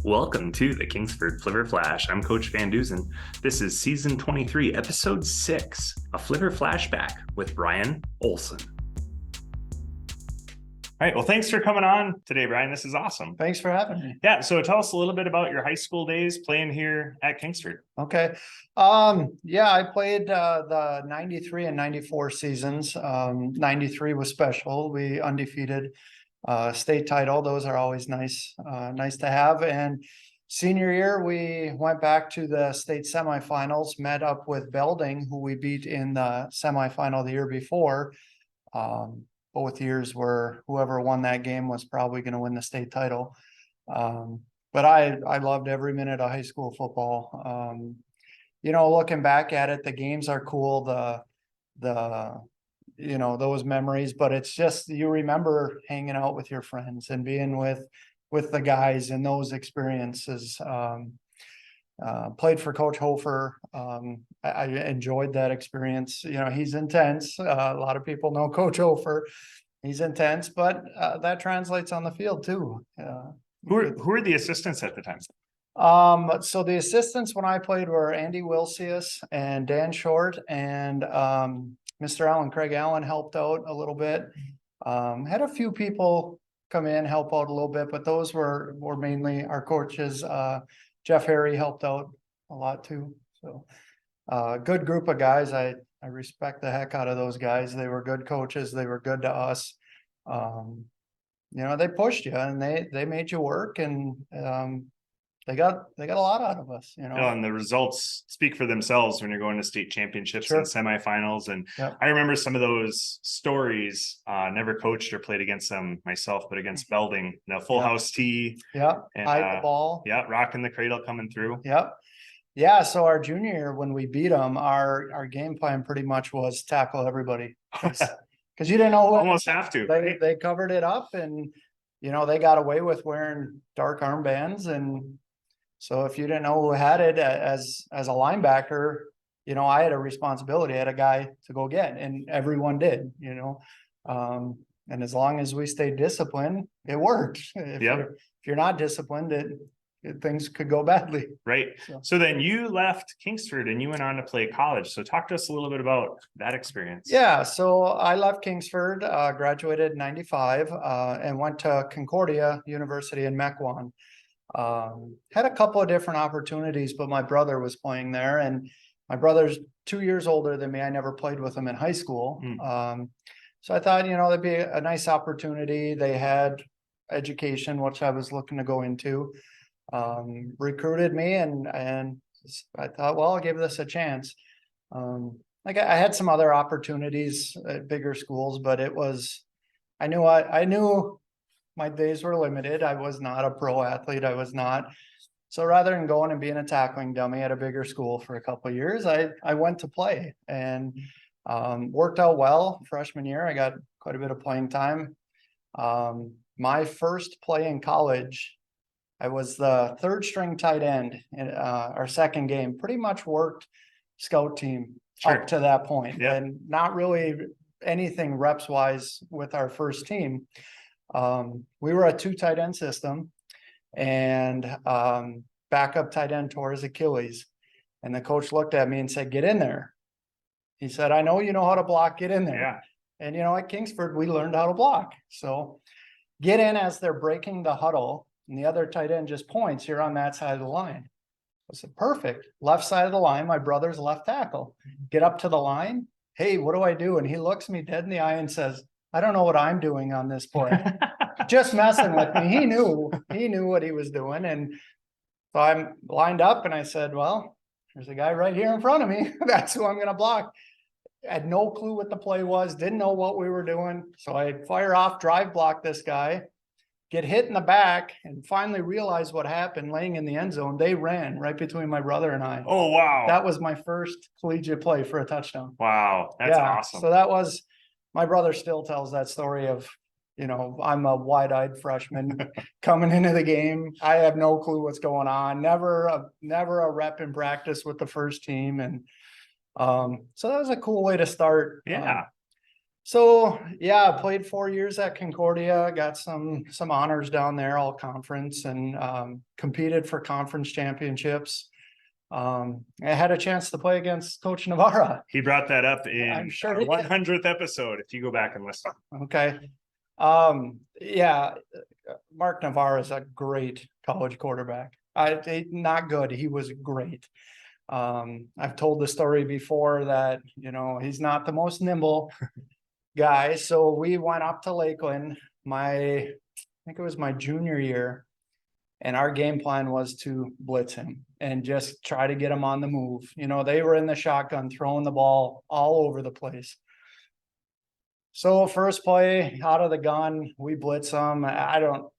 Welcome to the Kingsford Flivver Flash. I'm Coach Van Duzen. This is season 23, episode 6, a Flivver flashback with Brian Olson. All right. Well, thanks for coming on today, Brian. This is awesome. Thanks for having me. Yeah. So tell us a little bit about your high school days playing here at Kingsford. Okay. I played the 93 and 94 seasons. 93 was special. We undefeated state title. Those are always nice to have. And senior year, we went back to the state semifinals, met up with Belding, who we beat in the semifinal the year before. Both years were whoever won that game was probably going to win the state title. But I loved every minute of high school football. Looking back at it, the games are cool. Those memories, but it's just, you remember hanging out with your friends and being with the guys and those experiences. Played for Coach Hofer. I enjoyed that experience. He's intense. A lot of people know Coach Hofer. He's intense, but that translates on the field too. Who are the assistants at the time? So the assistants when I played were Andy Wilsius and Dan Short, and Mr. Allen. Craig Allen helped out a little bit. Had a few people come in, help out a little bit, but those were mainly our coaches. Jeff Harry helped out a lot too. So good group of guys. I respect the heck out of those guys. They were good coaches. They were good to us. They pushed you and they made you work, and they got a lot out of us, And the results speak for themselves when you're going to state championships and semifinals. And Yep. I remember some of those stories. Never coached or played against them myself, but against Belding, full house tee. Yeah. And, Hide the ball. Yeah. Rocking the cradle coming through. Yep. Yeah. So our junior year, when we beat them, our game plan pretty much was tackle everybody. Because you didn't know almost have to. They covered it up, and they got away with wearing dark armbands, and so if you didn't know who had it as a linebacker, I had a responsibility. I had a guy to go get, and everyone did. And as long as we stayed disciplined, it worked. If you're not disciplined, things could go badly. Right. So then you left Kingsford and you went on to play college. So talk to us a little bit about that experience. Yeah. So I left Kingsford, graduated in 95, and went to Concordia University in Mequon. Had a couple of different opportunities, but my brother was playing there, and my brother's 2 years older than me. I never played with him in high school. So I thought, that'd be a nice opportunity. They had education, which I was looking to go into. Recruited me, and I thought, well, I'll give this a chance. I had some other opportunities at bigger schools, but I knew my days were limited. I was not a pro athlete. I was not. So rather than going and being a tackling dummy at a bigger school for a couple of years, I went to play, and worked out well. Freshman year, I got quite a bit of playing time. My first play in college, I was the third string tight end in our second game. Pretty much worked scout team up to that point, and not really anything reps wise with our first team. We were a 2 tight end system, and backup tight end tore his Achilles, and the coach looked at me and said, "Get in there." He said, "I know you know how to block, get in there." Yeah. And at Kingsford, we learned how to block. So get in as they're breaking the huddle, and the other tight end just points, "You're on that side of the line." I said, "Perfect. Left side of the line, my brother's left tackle." Get up to the line. "Hey, what do I do?" And he looks me dead in the eye and says, "I don't know what I'm doing on this play." Just messing with me. He knew what he was doing. And so I'm lined up, and I said, "Well, there's a guy right here in front of me. That's who I'm going to block." I had no clue what the play was, didn't know what we were doing. So I fire off, drive block this guy, get hit in the back, and finally realize what happened. Laying in the end zone, they ran right between my brother and I. Oh, wow. That was my first collegiate play for a touchdown. Wow. That's awesome. So that was, my brother still tells that story of, I'm a wide-eyed freshman coming into the game. I have no clue what's going on. Never a rep in practice with the first team. And so that was a cool way to start. Yeah. So yeah, I played 4 years at Concordia, got some honors down there, all conference, and competed for conference championships. I had a chance to play against Coach Novara. He brought that up I'm in sure our he did. 100th episode. If you go back and listen. Okay. Yeah, Mark Novara is a great college quarterback. Not good. He was great. I've told the story before that, he's not the most nimble guy. So we went up to Lakeland, I think it was my junior year, and our game plan was to blitz him and just try to get him on the move. They were in the shotgun, throwing the ball all over the place. So first play out of the gun, we blitz them. I don't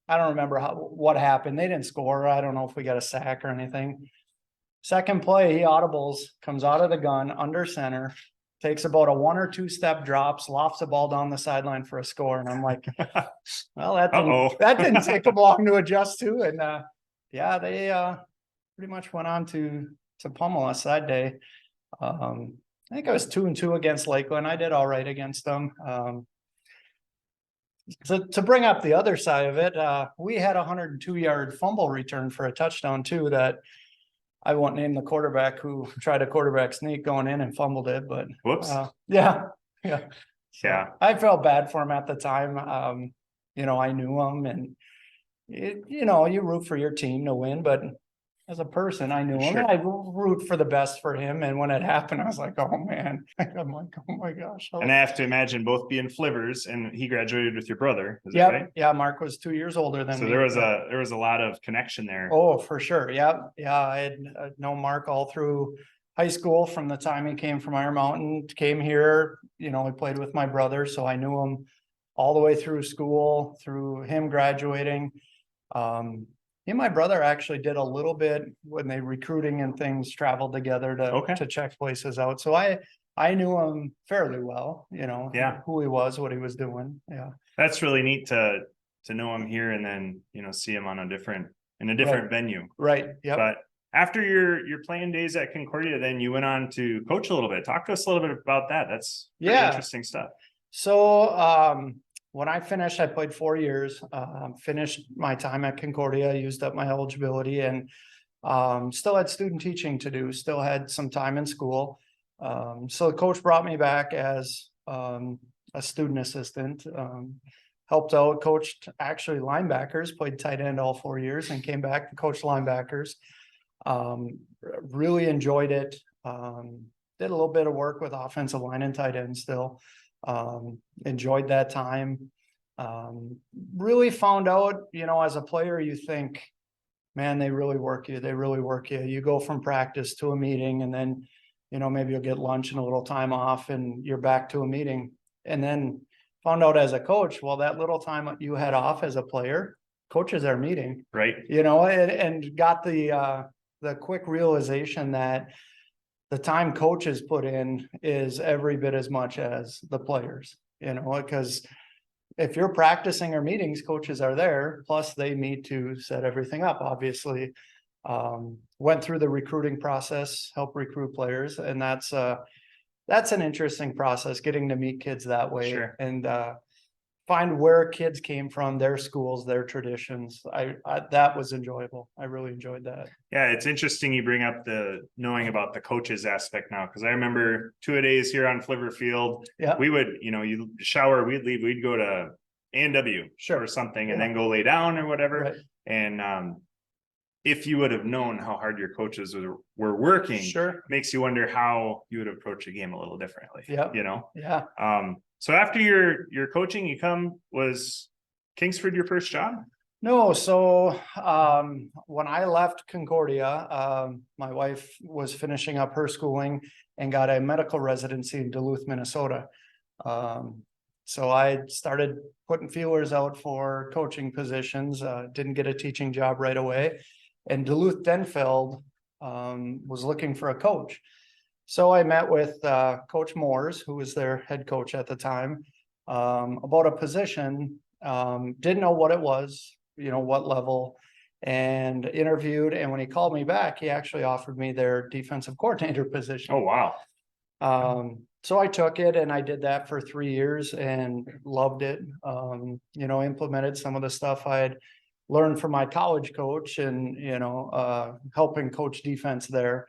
remember what happened. They didn't score. I don't know if we got a sack or anything. Second play, he audibles, comes out of the gun under center, takes about a 1 or 2 step drops, lofts the ball down the sideline for a score. And I'm like, well, that didn't take them long to adjust to. And yeah, they pretty much went on to pummel us that day. I think I was 2-2 against Lakeland. I did all right against them. To bring up the other side of it, we had a 102-yard fumble return for a touchdown too, that I won't name the quarterback who tried a quarterback sneak going in and fumbled it, but whoops. Yeah. So Yeah. I felt bad for him at the time. I knew him, and you root for your team to win, but as a person, I knew him. Sure. And I root for the best for him. And when it happened, I was like, oh man, I'm like, oh my gosh. And I have to imagine both being Flivvers, and he graduated with your brother. Is Yeah, that right? yeah. Mark was 2 years older than me. So there was a lot of connection there. Oh, for sure. Yeah. I had known Mark all through high school, from the time he came from Iron Mountain, came here. He played with my brother, so I knew him all the way through school, through him graduating. He and my brother actually did a little bit when they recruiting and things, traveled together to check places out. So I knew him fairly well, Yeah. who he was, what he was doing. Yeah. That's really neat to know him here and then, see him on a different venue. Right. Yeah. But after your playing days at Concordia, then you went on to coach a little bit. Talk to us a little bit about that. That's pretty interesting stuff. So, when I finished, I played 4 years, finished my time at Concordia, used up my eligibility, and still had student teaching to do, still had some time in school. So the coach brought me back as a student assistant, helped out, coached actually linebackers, played tight end all 4 years, and came back to coach linebackers. Really enjoyed it. Did a little bit of work with offensive line and tight end still. Enjoyed that time. Really found out, as a player, you think, man, they really work you. You go from practice to a meeting, and then, maybe you'll get lunch and a little time off, and you're back to a meeting. And then found out as a coach, well, that little time you had off as a player, coaches are meeting. Right. And got the quick realization that the time coaches put in is every bit as much as the players, because if you're practicing or meetings, coaches are there, plus they meet to set everything up, obviously. Went through the recruiting process, help recruit players, and that's an interesting process, getting to meet kids that way. Sure. And find where kids came from, their schools, their traditions. That was enjoyable. I really enjoyed that. Yeah, it's interesting you bring up the knowing about the coaches aspect now, because I remember 2-a-days here on Flivver Field. Yeah. We would, you shower, we'd leave, we'd go to A&W or something, and then go lay down or whatever. Right. And if you would have known how hard your coaches were working, sure, makes you wonder how you would approach a game a little differently. Yeah. Yeah. So after your coaching, was Kingsford your first job? No. So when I left Concordia, my wife was finishing up her schooling and got a medical residency in Duluth, Minnesota. So I started putting feelers out for coaching positions, didn't get a teaching job right away. And Duluth Denfeld was looking for a coach. So I met with Coach Moores, who was their head coach at the time, about a position. Didn't know what it was, what level, and interviewed. And when he called me back, he actually offered me their defensive coordinator position. Oh, wow. So I took it and I did that for 3 years and loved it. Implemented some of the stuff I had learned from my college coach and, helping coach defense there.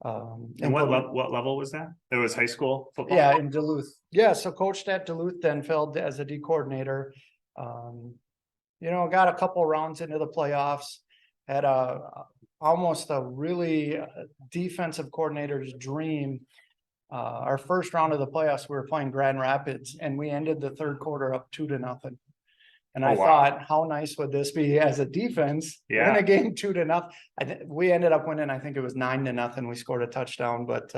And what level was that? It was high school football? Yeah, in Duluth. Yeah, so coached at Duluth, then filled as a D coordinator. Got a couple rounds into the playoffs, had almost a really defensive coordinator's dream. Our first round of the playoffs, we were playing Grand Rapids, and we ended the third quarter up 2-0. And I thought, how nice would this be as a defense? Yeah. Win a game 2-0. We ended up winning. I think it was 9-0. We scored a touchdown, but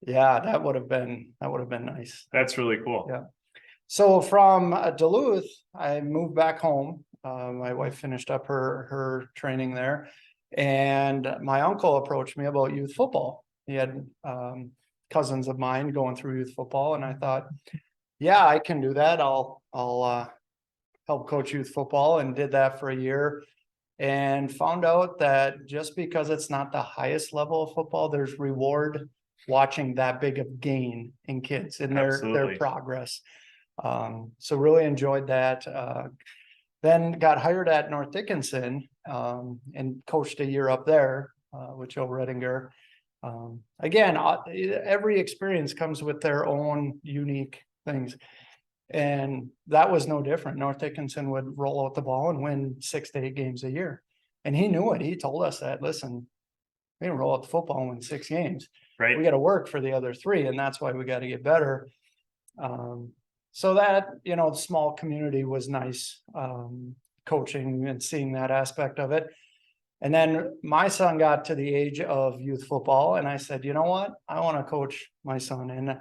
yeah, that would have been nice. That's really cool. Yeah. So from Duluth, I moved back home. My wife finished up her training there, and my uncle approached me about youth football. He had cousins of mine going through youth football, and I thought, yeah, I can do that. I'll help coach youth football, and did that for a year, and found out that just because it's not the highest level of football, there's reward watching that big of gain in kids in their progress. So really enjoyed that. Then got hired at North Dickinson and coached a year up there with Joe Redinger. Again, every experience comes with their own unique things. And that was no different. North Dickinson would roll out the ball and win 6 to 8 games a year. And he knew it. He told us that, listen, we can roll out the football and win 6 games. Right. We got to work for the other 3. And that's why we got to get better. So that, the small community was nice, coaching and seeing that aspect of it. And then my son got to the age of youth football, and I said, you know what, I want to coach my son. And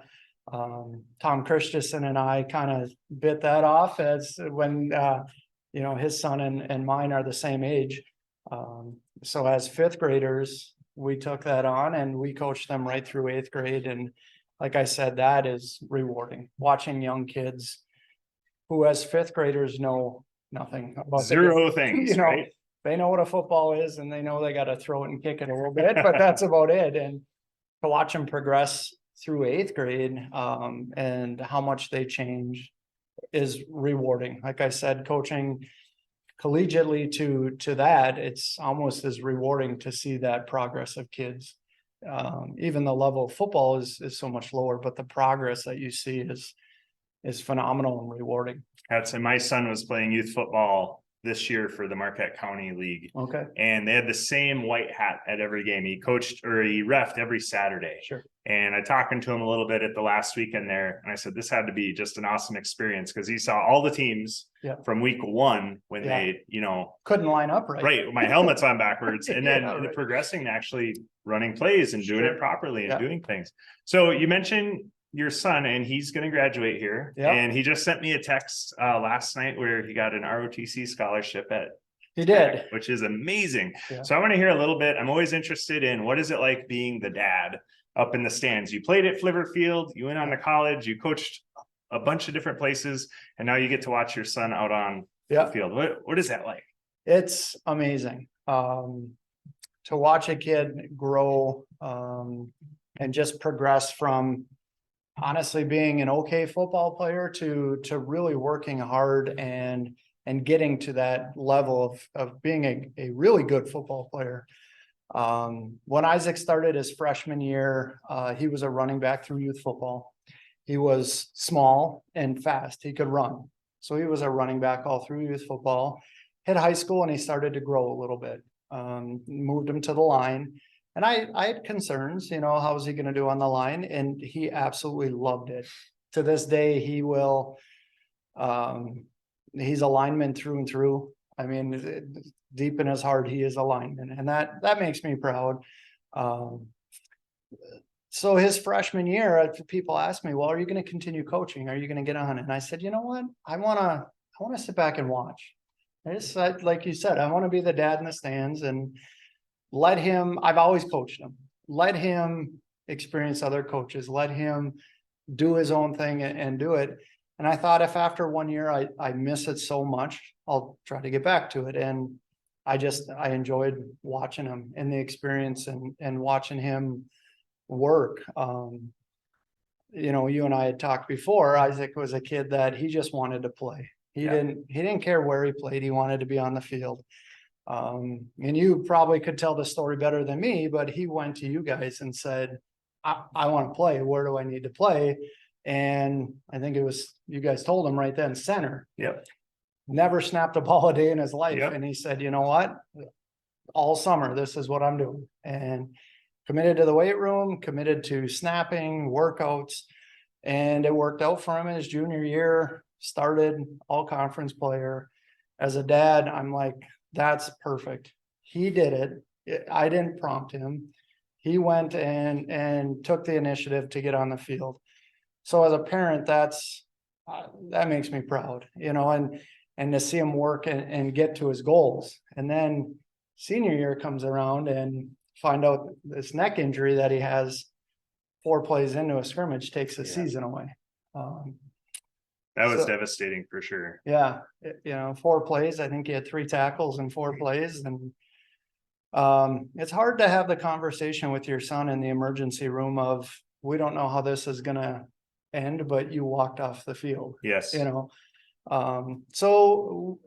Tom Christensen and I kind of bit that off as when, his son and mine are the same age. So as 5th graders, we took that on and we coached them right through 8th grade. And like I said, that is rewarding, watching young kids who as 5th graders know nothing about zero things, right? They know what a football is and they know they got to throw it and kick it a little bit, but that's about it. And to watch them progress through 8th grade and how much they change is rewarding. Like I said, coaching collegiately to that, it's almost as rewarding to see that progress of kids. Even the level of football is so much lower, but the progress that you see is phenomenal and rewarding. And my son was playing youth football this year for the Marquette County League. Okay. And they had the same white hat at every game. He coached or he reffed every Saturday. Sure. And I talking to him a little bit at the last weekend there. And I said, this had to be just an awesome experience because he saw all the teams from week 1 when they, couldn't line up right. Right. My helmet's on backwards. And then progressing to actually running plays and doing it properly and doing things. So you mentioned your son, and he's going to graduate here. And he just sent me a text last night where he got an ROTC scholarship at Tech, which is amazing. So I want to hear a little bit. I'm always interested in what is it like being the dad up in the stands. You played at Flivver Field, you went on to college, you coached a bunch of different places, and now you get to watch your son out on the field. What is that like? It's amazing to watch a kid grow and just progress from honestly being an okay football player to really working hard and getting to that level of being a really good football player. When Isaac started his freshman year, he was a running back through youth football. He was small and fast. He could run. So he was a running back all through youth football. Hit high school and he started to grow a little bit. Moved him to the line. And I had concerns, how was he going to do on the line? And he absolutely loved it. To this day, he will, he's a lineman through and through. I mean, deep in his heart, he is a lineman. And that makes me proud. So his freshman year, people ask me, well, are you going to continue coaching? Are you going to get on? And I said, you know what? I want to sit back and watch. Like you said, I want to be the dad in the stands and let him, I've always coached him, let him experience other coaches, let him do his own thing and do it. And I thought if after 1 year, I miss it so much, I'll try to get back to it. And I enjoyed watching him and the experience and watching him work. you know, you and I had talked before, Isaac was a kid that he just wanted to play. He didn't care where he played. He wanted to be on the field. And you probably could tell the story better than me, but he went to you guys and said, I want to play. Where do I need to play? And I think it was, you guys told him right then, center. Yep. Never snapped a ball a day in his life. Yep. And he said, you know what? All summer, this is what I'm doing. And committed to the weight room, committed to snapping, workouts, and it worked out for him his junior year, started all conference player. As a dad, I'm like, that's perfect. He did it. I didn't prompt him. He went and took the initiative to get on the field. So as a parent, that makes me proud, you know, and to see him work and get to his goals. And then senior year comes around and find out this neck injury that he has 4 plays into a scrimmage takes the season away. That was devastating for sure. Yeah. You know, 4 plays, I think he had 3 tackles in 4 plays. And it's hard to have the conversation with your son in the emergency room of, we don't know how this is going to end, but you walked off the field. Yes. You know, so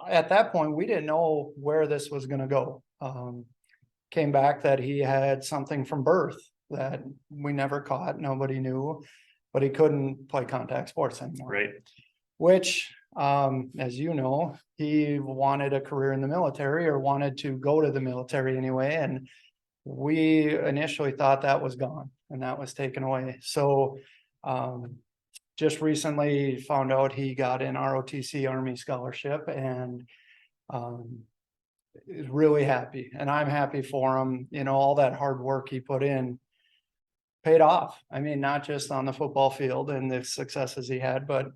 at that point, we didn't know where this was going to go. Came back that he had something from birth that we never caught. Nobody knew, but he couldn't play contact sports anymore. Right. Which, as you know, he wanted a career in the military or wanted to go to the military anyway. And we initially thought that was gone and that was taken away. So, just recently found out he got an ROTC Army scholarship and, is really happy, and I'm happy for him. You know, all that hard work he put in paid off. I mean, not just on the football field and the successes he had, but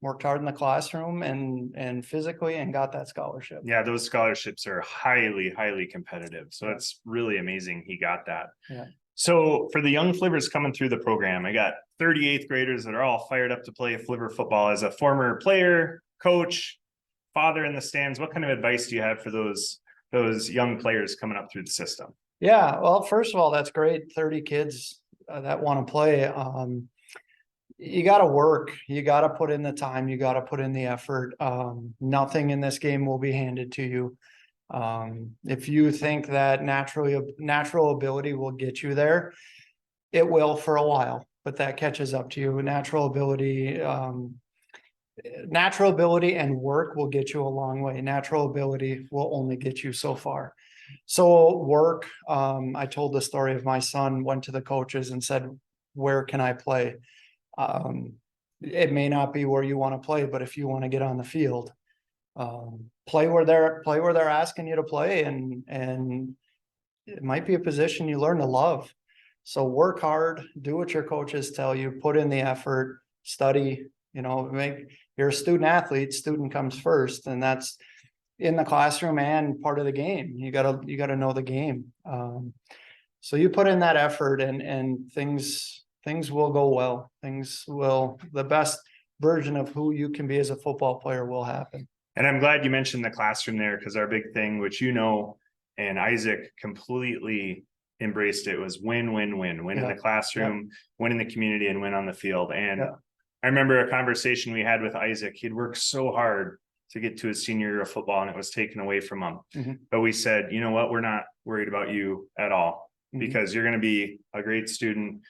worked hard in the classroom and physically and got that scholarship. Yeah, those scholarships are highly competitive. So it's really amazing he got that. Yeah. So for the young Flivvers coming through the program, I got 38th graders that are all fired up to play Flivver football. As a former player, coach, father in the stands, what kind of advice do you have for those young players coming up through the system? Yeah, well, first of all, that's great. 30 kids that want to play. You got to work. You got to put in the time. You got to put in the effort. Nothing in this game will be handed to you. If you think that natural ability will get you there, it will for a while, but that catches up to you. Natural ability and work will get you a long way. Natural ability will only get you so far. So work, I told the story of my son went to the coaches and said, where can I play? It may not be where you want to play, but if you want to get on the field, play where they're asking you to play, and it might be a position you learn to love. So work hard, do what your coaches tell you, put in the effort, study, you know, you're a student athlete, student comes first, and that's in the classroom and part of the game. You gotta know the game. So you put in that effort and things will go well. The best version of who you can be as a football player will happen. And I'm glad you mentioned the classroom there, because our big thing, which you know, and Isaac completely embraced it, was win in the classroom, win in the community, and win on the field. And I remember a conversation we had with Isaac. He'd worked so hard to get to his senior year of football, and it was taken away from him. Mm-hmm. But we said, you know what, we're not worried about you at all, because you're going to be a great student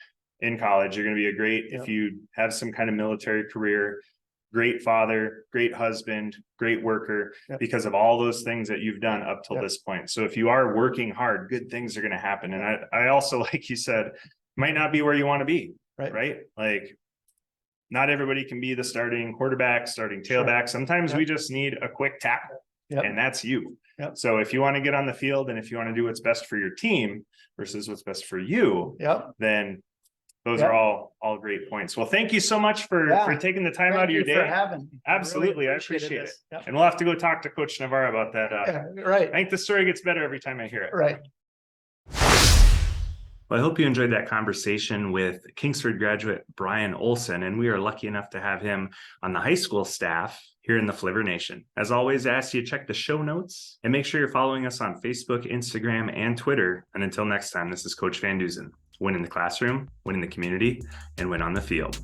in college. You're going to be a great, if you have some kind of military career, great father, great husband, great worker, because of all those things that you've done up till this point. So if you are working hard, good things are going to happen. And I also, like you said, might not be where you want to be, right? Like, not everybody can be the starting quarterback, starting tailback. Sometimes we just need a quick tackle, and that's you. So if you want to get on the field, and if you want to do what's best for your team versus what's best for you, then those are all great points. Well, thank you so much for taking the time out of your day. For having me. Absolutely. I appreciate it. And we'll have to go talk to Coach Novara about that. Right. I think the story gets better every time I hear it. Right. Well, I hope you enjoyed that conversation with Kingsford graduate Brian Olson, and we are lucky enough to have him on the high school staff here in the Flivver Nation. As always, I ask you to check the show notes and make sure you're following us on Facebook, Instagram, and Twitter. And until next time, this is Coach Van Duzen. win in the classroom, win in the community, and win on the field.